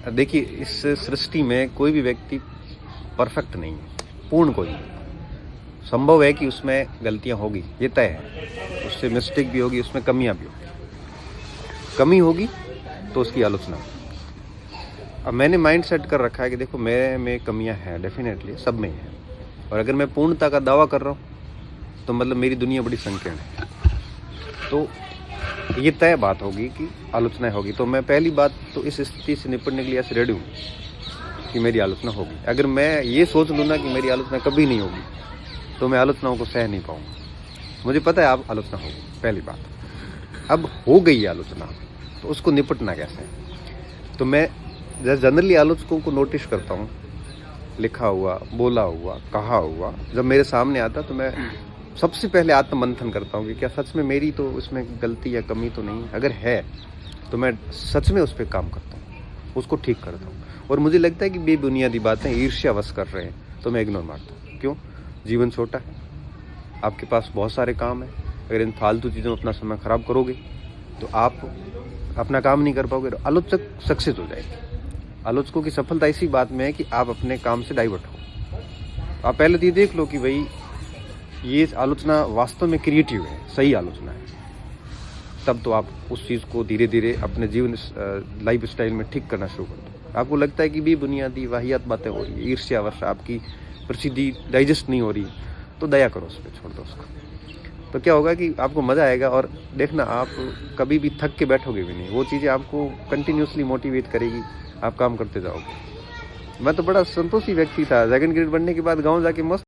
देखिए, इस सृष्टि में कोई भी व्यक्ति परफेक्ट नहीं है, पूर्ण कोई नहीं। संभव है कि उसमें गलतियां होगी, ये तय है। उससे मिस्टेक भी होगी, उसमें कमियां भी होगी। कमी होगी तो उसकी आलोचना होगी। अब मैंने माइंड सेट कर रखा है कि देखो, मेरे में कमियां हैं, डेफिनेटली सब में है। और अगर मैं पूर्णता का दावा कर रहा हूँ तो मतलब मेरी दुनिया बड़ी संकीर्ण है। तो ये तय बात होगी कि आलोचना होगी। तो मैं पहली बात तो इस स्थिति से निपटने के लिए ऐसे रेडी हूँ कि मेरी आलोचना होगी। अगर मैं ये सोच लूँ ना कि मेरी आलोचना कभी नहीं होगी, तो मैं आलोचनाओं को सह नहीं पाऊँगा। मुझे पता है आप आलोचना होगी, पहली बात। अब हो गई आलोचना, तो उसको निपटना कैसे है? तो मैं जनरली आलोचकों को नोटिस करता हूँ, लिखा हुआ, बोला हुआ, कहा हुआ जब मेरे सामने आता तो मैं सबसे पहले आत्ममंथन करता हूँ कि क्या सच में मेरी तो उसमें गलती या कमी तो नहीं है। अगर है तो मैं सच में उस पर काम करता हूँ, उसको ठीक करता हूँ। और मुझे लगता है कि बेबुनियादी बातें ईर्ष्यावश कर रहे हैं तो मैं इग्नोर मारता हूँ। क्यों? जीवन छोटा है, आपके पास बहुत सारे काम है। अगर इन फालतू चीज़ों में अपना समय खराब करोगे तो आप अपना काम नहीं कर पाओगे, आलोचक सक्सेस हो जाएगी। आलोचकों की सफलता इसी बात में है कि आप अपने काम से डाइवर्ट हो। आप पहले तो ये देख लो कि भाई ये आलोचना वास्तव में क्रिएटिव है, सही आलोचना है। तब तो आप उस चीज़ को धीरे धीरे अपने जीवन लाइफ स्टाइल में ठीक करना शुरू कर दो। आपको लगता है कि बेबुनियादी वाहियात बातें हो रही है, ईर्ष्यावश आपकी प्रसिद्धि डाइजेस्ट नहीं हो रही, तो दया करो उस पर, छोड़ दो उसको। तो क्या होगा कि आपको मज़ा आएगा। और देखना, आप कभी भी थक के बैठोगे भी नहीं। वो चीज़ें आपको कंटिन्यूसली मोटिवेट करेगी, आप काम करते जाओगे। मैं तो बड़ा संतोषी व्यक्ति था। सेकंड ग्रेड बनने के बाद गाँव जाके मस्त